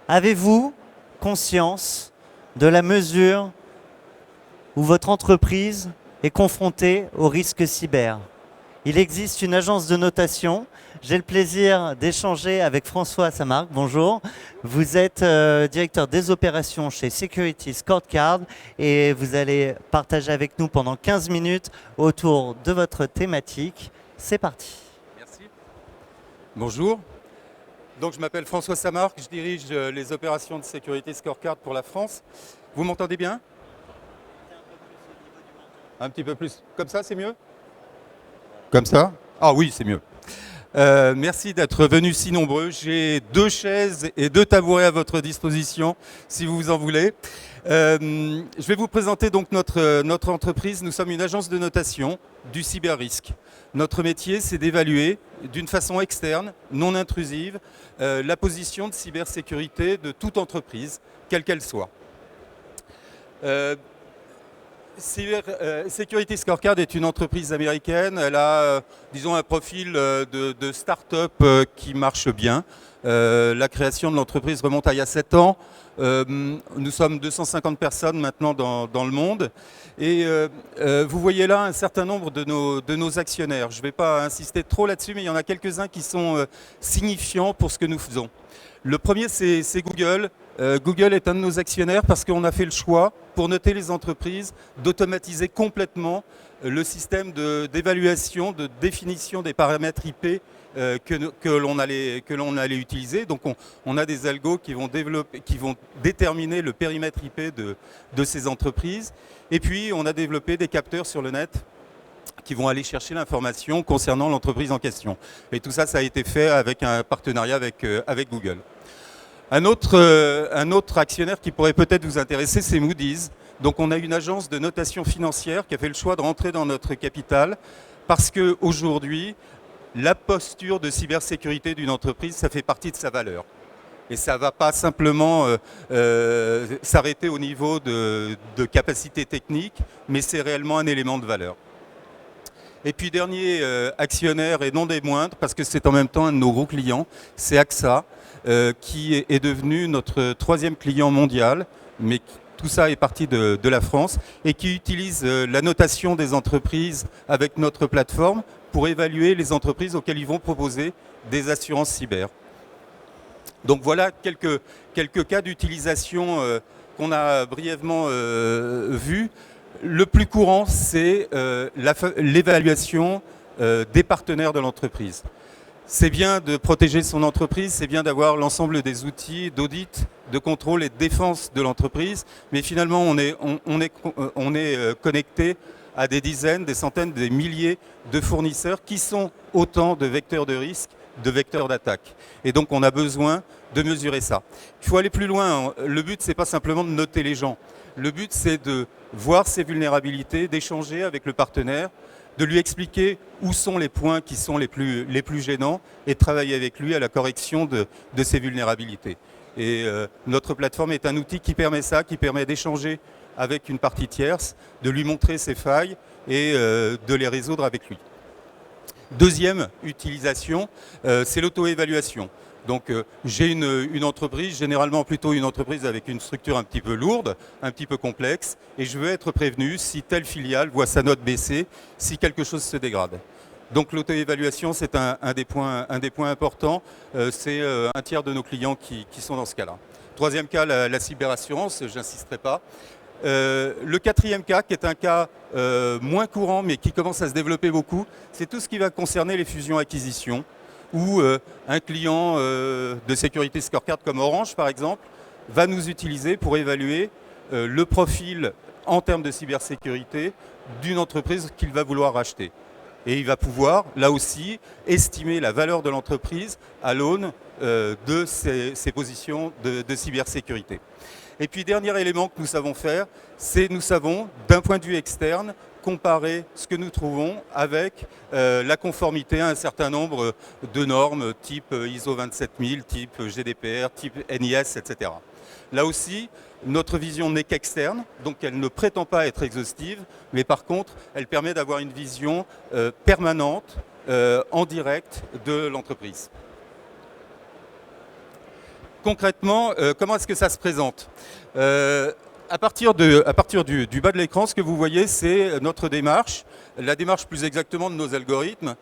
Avez-vous conscience de la mesure où votre entreprise est confrontée au risque cyber? Il existe une agence de notation. J'ai le plaisir d'échanger avec François Samarc. Bonjour. Vous êtes directeur des opérations chez Security Scorecard et vous allez partager avec nous pendant 15 minutes autour de votre thématique. C'est parti. Merci. Bonjour. Donc, je m'appelle François Samarc, je dirige les opérations de Security Scorecard pour la France. Vous m'entendez bien? Un petit peu plus. Comme ça, c'est mieux? Comme ça? Ah oui, c'est mieux. Merci d'être venus si nombreux. J'ai 2 chaises et 2 tabourets à votre disposition, si vous en voulez. Je vais vous présenter donc notre entreprise. Nous sommes une agence de notation du cyber-risque. Notre métier, c'est d'évaluer d'une façon externe, non intrusive, la position de cybersécurité de toute entreprise, quelle qu'elle soit. Security Scorecard est une entreprise américaine. Elle a, disons, un profil de start-up qui marche bien. La création de l'entreprise remonte à il y a 7 ans. Nous sommes 250 personnes maintenant dans le monde. Et vous voyez là un certain nombre de nos actionnaires. Je ne vais pas insister trop là-dessus, mais il y en a quelques-uns qui sont signifiants pour ce que nous faisons. Le premier, c'est Google. Google est un de nos actionnaires parce qu'on a fait le choix, pour noter les entreprises, d'automatiser complètement le système d'évaluation, de définition des paramètres IP que l'on allait utiliser. Donc on a des algos qui vont déterminer le périmètre IP de ces entreprises. Et puis on a développé des capteurs sur le net qui vont aller chercher l'information concernant l'entreprise en question. Et tout ça, ça a été fait avec un partenariat avec Google. Un autre actionnaire qui pourrait peut-être vous intéresser, c'est Moody's. Donc on a une agence de notation financière qui a fait le choix de rentrer dans notre capital parce qu'aujourd'hui, la posture de cybersécurité d'une entreprise, ça fait partie de sa valeur. Et ça ne va pas simplement s'arrêter au niveau de capacité technique, mais c'est réellement un élément de valeur. Et puis dernier actionnaire et non des moindres, parce que c'est en même temps un de nos gros clients, c'est AXA, qui est devenu notre 3e client mondial, mais tout ça est parti de la France, et qui utilise la notation des entreprises avec notre plateforme pour évaluer les entreprises auxquelles ils vont proposer des assurances cyber. Donc voilà quelques cas d'utilisation qu'on a brièvement vus. Le plus courant, c'est l'évaluation des partenaires de l'entreprise. C'est bien de protéger son entreprise, c'est bien d'avoir l'ensemble des outils d'audit, de contrôle et de défense de l'entreprise, mais finalement on est connecté à des dizaines, des centaines, des milliers de fournisseurs qui sont autant de vecteurs de risque, de vecteurs d'attaque. Et donc on a besoin de mesurer ça. Il faut aller plus loin. Le but, c'est pas simplement de noter les gens. Le but, c'est de voir ces vulnérabilités, d'échanger avec le partenaire, de lui expliquer où sont les points qui sont les plus gênants et de travailler avec lui à la correction de ces vulnérabilités. Et notre plateforme est un outil qui permet ça, qui permet d'échanger avec une partie tierce, de lui montrer ses failles et de les résoudre avec lui. Deuxième utilisation, c'est l'auto-évaluation. Donc j'ai une entreprise, généralement plutôt une entreprise avec une structure un petit peu lourde, un petit peu complexe, et je veux être prévenu si telle filiale voit sa note baisser, si quelque chose se dégrade. Donc l'auto-évaluation, c'est un des points importants. C'est un tiers de nos clients qui sont dans ce cas-là. Troisième cas, la cyberassurance, je n'insisterai pas. Le quatrième cas, qui est un cas moins courant, mais qui commence à se développer beaucoup, c'est tout ce qui va concerner les fusions-acquisitions, où un client de Security Scorecard comme Orange, par exemple, va nous utiliser pour évaluer le profil en termes de cybersécurité d'une entreprise qu'il va vouloir racheter. Et il va pouvoir, là aussi, estimer la valeur de l'entreprise à l'aune de ses positions de cybersécurité. Et puis, dernier élément que nous savons faire, c'est nous savons, d'un point de vue externe, comparer ce que nous trouvons avec la conformité à un certain nombre de normes, type ISO 27000, type GDPR, type NIS, etc. Là aussi, notre vision n'est qu'externe, donc elle ne prétend pas être exhaustive, mais par contre, elle permet d'avoir une vision permanente, en direct de l'entreprise. concrètement, comment est-ce que ça se présente? À partir du bas de l'écran, ce que vous voyez, c'est notre démarche, la démarche plus exactement de nos algorithmes,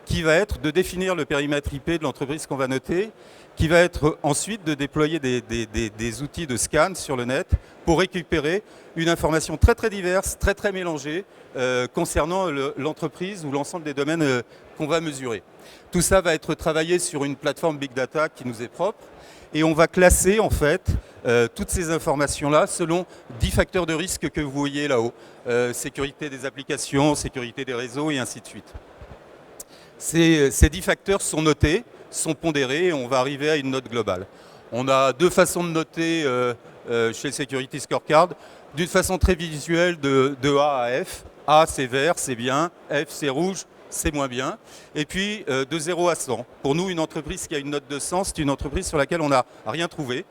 qui va être de définir le périmètre IP de l'entreprise qu'on va noter, qui va être ensuite de déployer des outils de scan sur le net pour récupérer une information très très diverse, très très mélangée concernant l'entreprise ou l'ensemble des domaines qu'on va mesurer. Tout ça va être travaillé sur une plateforme Big Data qui nous est propre et on va classer en fait toutes ces informations-là selon 10 facteurs de risque que vous voyez là-haut. Sécurité des applications, sécurité des réseaux et ainsi de suite. Ces 10 facteurs sont notés, sont pondérés et on va arriver à une note globale. On a deux façons de noter chez Security Scorecard, d'une façon très visuelle de A à F. A c'est vert, c'est bien, F c'est rouge, c'est moins bien. Et puis de 0 à 100. Pour nous, une entreprise qui a une note de 100, c'est une entreprise sur laquelle on n'a rien trouvé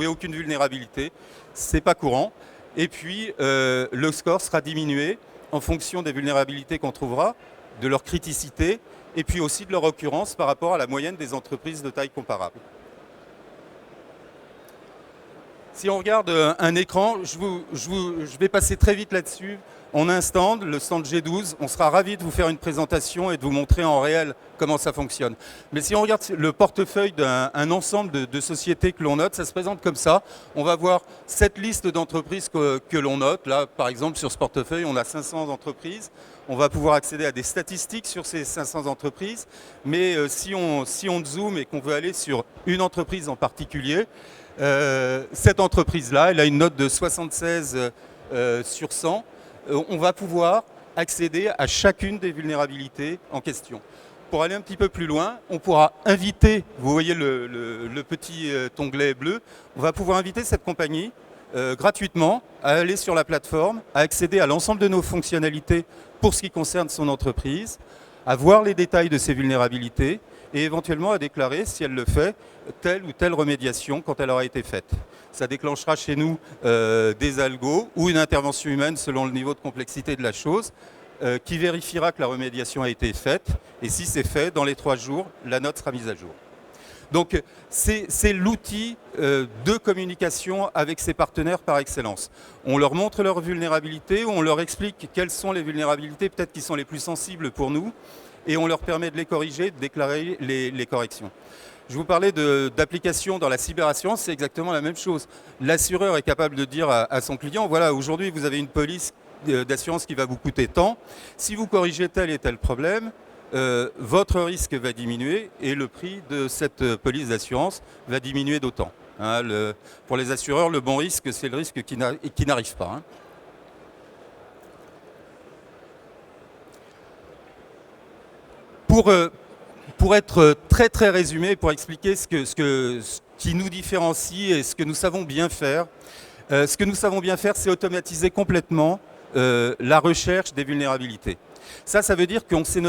aucune vulnérabilité, c'est pas courant. Et puis le score sera diminué en fonction des vulnérabilités qu'on trouvera, de leur criticité, et puis aussi de leur occurrence par rapport à la moyenne des entreprises de taille comparable. Si on regarde un écran, je vais passer très vite là-dessus. On a un stand, le stand G12. On sera ravis de vous faire une présentation et de vous montrer en réel comment ça fonctionne. Mais si on regarde le portefeuille d'un ensemble de sociétés que l'on note, ça se présente comme ça. On va voir cette liste d'entreprises que l'on note. Là, par exemple, sur ce portefeuille, on a 500 entreprises. On va pouvoir accéder à des statistiques sur ces 500 entreprises. Mais si on zoome et qu'on veut aller sur une entreprise en particulier, cette entreprise-là, elle a une note de 76 sur 100. On va pouvoir accéder à chacune des vulnérabilités en question. Pour aller un petit peu plus loin, on pourra inviter, vous voyez le petit onglet bleu, on va pouvoir inviter cette compagnie gratuitement à aller sur la plateforme, à accéder à l'ensemble de nos fonctionnalités pour ce qui concerne son entreprise, à voir les détails de ses vulnérabilités et éventuellement à déclarer, si elle le fait, telle ou telle remédiation quand elle aura été faite. Ça déclenchera chez nous des algos ou une intervention humaine selon le niveau de complexité de la chose qui vérifiera que la remédiation a été faite et si c'est fait, dans les 3 jours, la note sera mise à jour. Donc c'est l'outil de communication avec ses partenaires par excellence. On leur montre leurs vulnérabilités, on leur explique quelles sont les vulnérabilités peut-être qui sont les plus sensibles pour nous et on leur permet de les corriger, de déclarer les corrections. Je vous parlais d'applications dans la cyberassurance, c'est exactement la même chose. L'assureur est capable de dire à son client, voilà, aujourd'hui vous avez une police d'assurance qui va vous coûter tant. Si vous corrigez tel et tel problème, votre risque va diminuer et le prix de cette police d'assurance va diminuer d'autant. Hein, pour les assureurs, le bon risque, c'est le risque qui n'arrive pas. Hein. Pour être très très résumé, pour expliquer ce qui nous différencie et ce que nous savons bien faire, c'est automatiser complètement la recherche des vulnérabilités. Ça veut dire qu'on s'est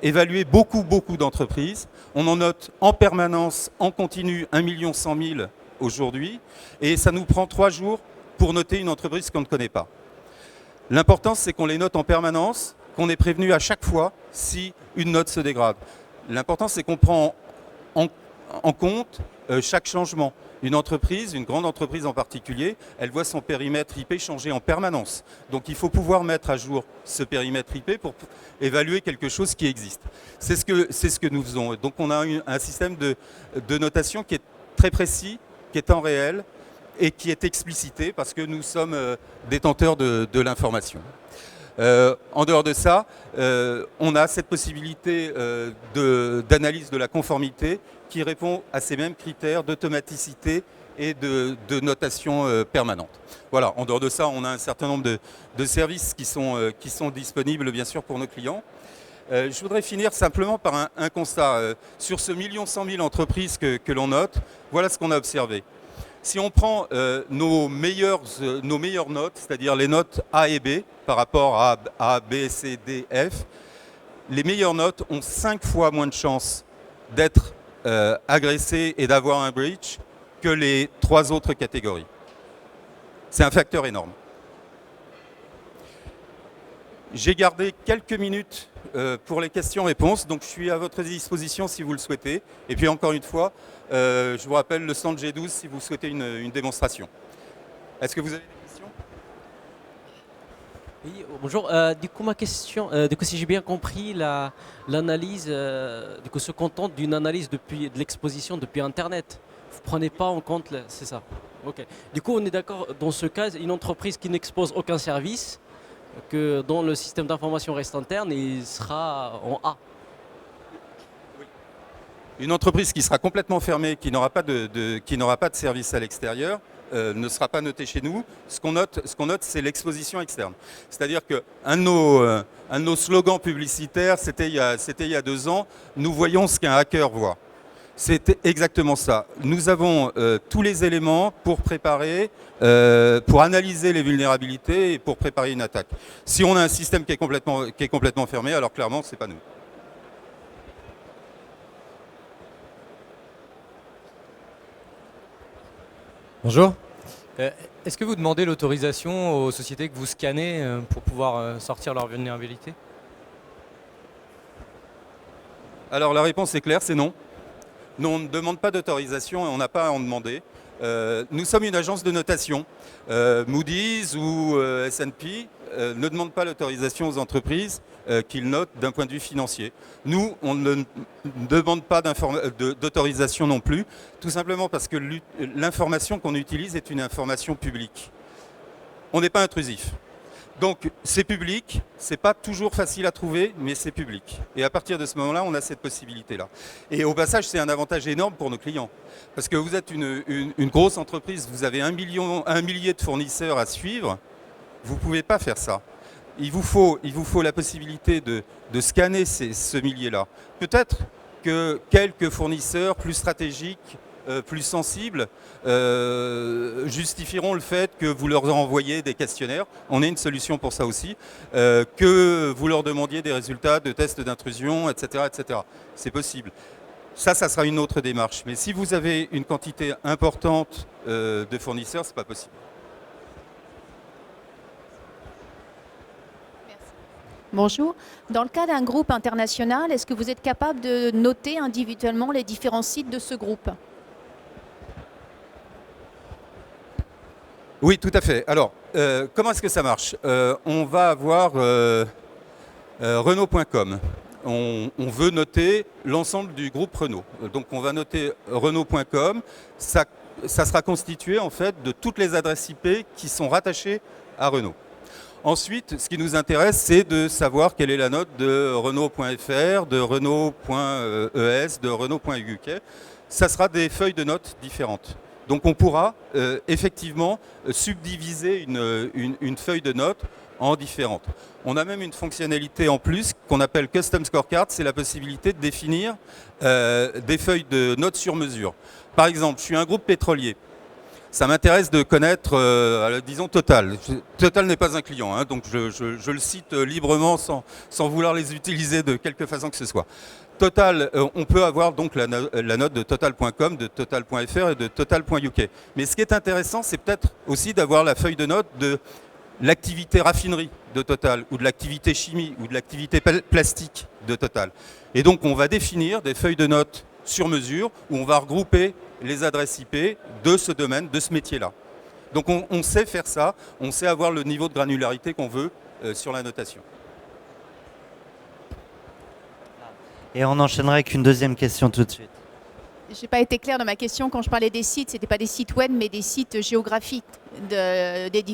évalué beaucoup d'entreprises. On en note en permanence, en continu, 1 100 000 aujourd'hui. Et ça nous prend 3 jours pour noter une entreprise qu'on ne connaît pas. L'important, c'est qu'on les note en permanence, qu'on est prévenu à chaque fois si une note se dégrade. L'important, c'est qu'on prend en compte chaque changement. Une entreprise, une grande entreprise en particulier, elle voit son périmètre IP changer en permanence. Donc il faut pouvoir mettre à jour ce périmètre IP pour évaluer quelque chose qui existe. C'est ce que nous faisons. Donc on a un système de notation qui est très précis, qui est en réel et qui est explicité parce que nous sommes détenteurs de l'information. En dehors de ça, on a cette possibilité d'analyse de la conformité qui répond à ces mêmes critères d'automaticité et de notation permanente. Voilà, en dehors de ça, on a un certain nombre de services qui sont disponibles bien sûr pour nos clients. Je voudrais finir simplement par un constat. Sur ce 1 100 000 entreprises que l'on note, voilà ce qu'on a observé. Si on prend nos meilleures notes, c'est-à-dire les notes A et B par rapport à A, B, C, D, F, les meilleures notes ont 5 fois moins de chances d'être agressées et d'avoir un breach que les 3 autres catégories. C'est un facteur énorme. J'ai gardé quelques minutes pour les questions-réponses, donc je suis à votre disposition si vous le souhaitez. Et puis encore une fois, je vous rappelle le stand G12 si vous souhaitez une démonstration. Est-ce que vous avez des questions? Oui, bonjour. Du coup, ma question, du coup, si j'ai bien compris, l'analyse, du coup, se contente d'une analyse de l'exposition depuis Internet. Vous ne prenez pas en compte, c'est ça. Ok. Du coup, on est d'accord, dans ce cas, une entreprise qui n'expose aucun service, que dont le système d'information reste interne, il sera en A. Une entreprise qui sera complètement fermée, qui n'aura pas de service à l'extérieur, ne sera pas notée chez nous. Ce qu'on note, c'est l'exposition externe. C'est-à-dire qu'un de nos slogans publicitaires, c'était il y a 2 ans, nous voyons ce qu'un hacker voit. C'était exactement ça. Nous avons tous les éléments pour préparer, pour analyser les vulnérabilités et pour préparer une attaque. Si on a un système qui est complètement fermé, alors clairement, ce n'est pas nous. Bonjour. Est-ce que vous demandez l'autorisation aux sociétés que vous scannez pour pouvoir sortir leur vulnérabilité? Alors la réponse est claire, c'est non. Non, on ne demande pas d'autorisation et on n'a pas à en demander. Nous sommes une agence de notation. Moody's ou S&P ne demandent pas l'autorisation aux entreprises qu'ils notent d'un point de vue financier. Nous, on ne demande pas d'autorisation non plus, tout simplement parce que l'information qu'on utilise est une information publique. On n'est pas intrusif. Donc c'est public, c'est pas toujours facile à trouver, mais c'est public. Et à partir de ce moment-là, on a cette possibilité-là. Et au passage, c'est un avantage énorme pour nos clients. Parce que vous êtes une grosse entreprise, vous avez un millier de fournisseurs à suivre, vous ne pouvez pas faire ça. Il vous faut la possibilité de scanner ce millier-là. Peut-être que quelques fournisseurs plus stratégiques, plus sensibles, justifieront le fait que vous leur envoyez des questionnaires, on a une solution pour ça aussi, que vous leur demandiez des résultats de tests d'intrusion, etc., etc. C'est possible. Ça sera une autre démarche. Mais si vous avez une quantité importante de fournisseurs, ce n'est pas possible. Bonjour. Dans le cas d'un groupe international, est-ce que vous êtes capable de noter individuellement les différents sites de ce groupe? Oui, tout à fait. Alors, comment est-ce que ça marche? On va avoir Renault.com. On veut noter l'ensemble du groupe Renault. Donc, on va noter Renault.com. Ça sera constitué en fait de toutes les adresses IP qui sont rattachées à Renault. Ensuite, ce qui nous intéresse, c'est de savoir quelle est la note de Renault.fr, de Renault.es, de Renault.uk. Ça sera des feuilles de notes différentes. Donc on pourra effectivement subdiviser une feuille de notes en différentes. On a même une fonctionnalité en plus qu'on appelle Custom Scorecard, c'est la possibilité de définir des feuilles de notes sur mesure. Par exemple, je suis un groupe pétrolier. Ça m'intéresse de connaître, disons, Total. Total n'est pas un client, hein, donc je le cite librement sans vouloir les utiliser de quelque façon que ce soit. Total, on peut avoir donc la note de Total.com, de Total.fr et de Total.uk. Mais ce qui est intéressant, c'est peut-être aussi d'avoir la feuille de note de l'activité raffinerie de Total, ou de l'activité chimie, ou de l'activité plastique de Total. Et donc on va définir des feuilles de notes sur mesure où on va regrouper les adresses IP de ce domaine, de ce métier-là. Donc on sait faire ça, on sait avoir le niveau de granularité qu'on veut sur la notation. Et on enchaînera avec une deuxième question tout de suite. Je n'ai pas été claire dans ma question quand je parlais des sites. Ce n'était pas des sites web, mais des sites géographiques,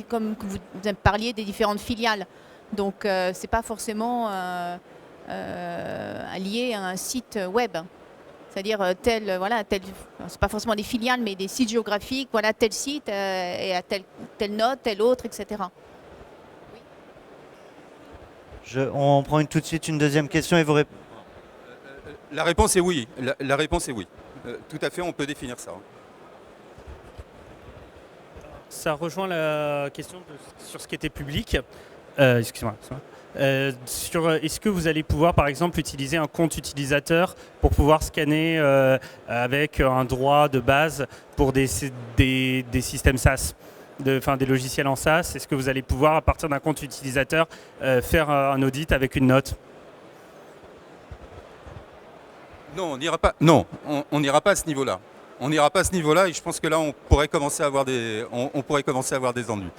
comme vous parliez des différentes filiales. Donc ce n'est pas forcément lié à un site web. C'est-à-dire c'est pas forcément des filiales, mais des sites géographiques, voilà tel site et à telle note, telle autre, etc. On prend tout de suite une deuxième question et vous répondez. La réponse est oui. La réponse est oui. Tout à fait, on peut définir ça. Ça rejoint la question sur ce qui était public. Excusez-moi. Est-ce que vous allez pouvoir, par exemple, utiliser un compte utilisateur pour pouvoir scanner avec un droit de base pour des systèmes SaaS? des logiciels en SaaS? Est-ce que vous allez pouvoir, à partir d'un compte utilisateur, faire un audit avec une note? Non, on n'ira pas. Non, on n'ira pas à ce niveau-là. On n'ira pas à ce niveau-là et je pense que là, on pourrait commencer à avoir des ennuis.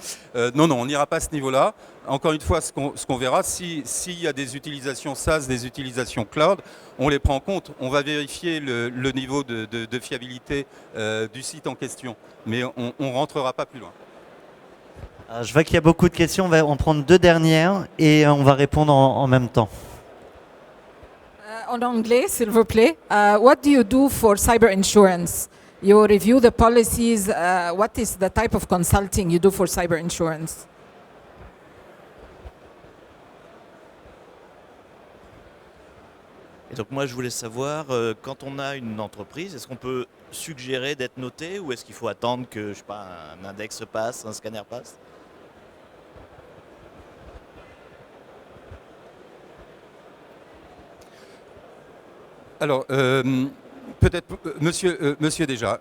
Non, on n'ira pas à ce niveau-là. Encore une fois, ce qu'on verra, s'il y a des utilisations SaaS, des utilisations cloud, on les prend en compte. On va vérifier le niveau de fiabilité du site en question, mais on ne rentrera pas plus loin. Alors, je vois qu'il y a beaucoup de questions. On va en prendre 2 dernières et on va répondre en même temps. En anglais, s'il vous plaît. What do you do for cyber insurance? You review the policies. What is the type of consulting you do for cyber insurance? Et donc moi je voulais savoir, quand on a une entreprise, est-ce qu'on peut suggérer d'être noté ou est-ce qu'il faut attendre que, je sais pas, un index passe, un scanner passe? Alors, peut-être, monsieur déjà,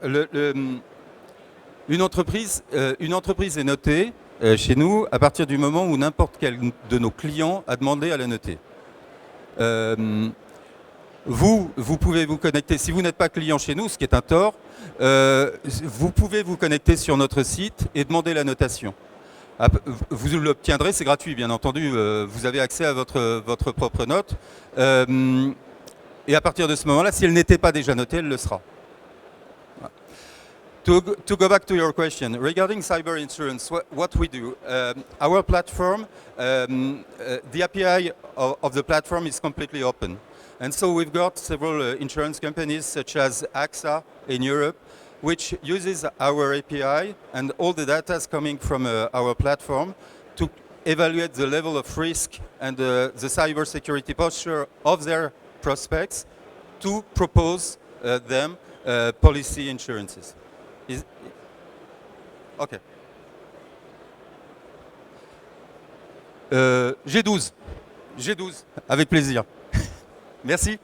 une entreprise est notée chez nous à partir du moment où n'importe quel de nos clients a demandé à la noter. Vous pouvez vous connecter, si vous n'êtes pas client chez nous, ce qui est un tort, vous pouvez vous connecter sur notre site et demander la notation. Vous l'obtiendrez, c'est gratuit bien entendu, vous avez accès à votre propre note. Et à partir de ce moment-là, si elle n'était pas déjà notée, elle le sera. To go back to your question, regarding cyber insurance, what we do, our platform, the API of the platform is completely open. And so we've got several insurance companies such as AXA in Europe, which uses our API and all the data is coming from our platform to evaluate the level of risk and the cyber security posture of their prospects to propose them policy insurances. OK. G12, avec plaisir. Merci.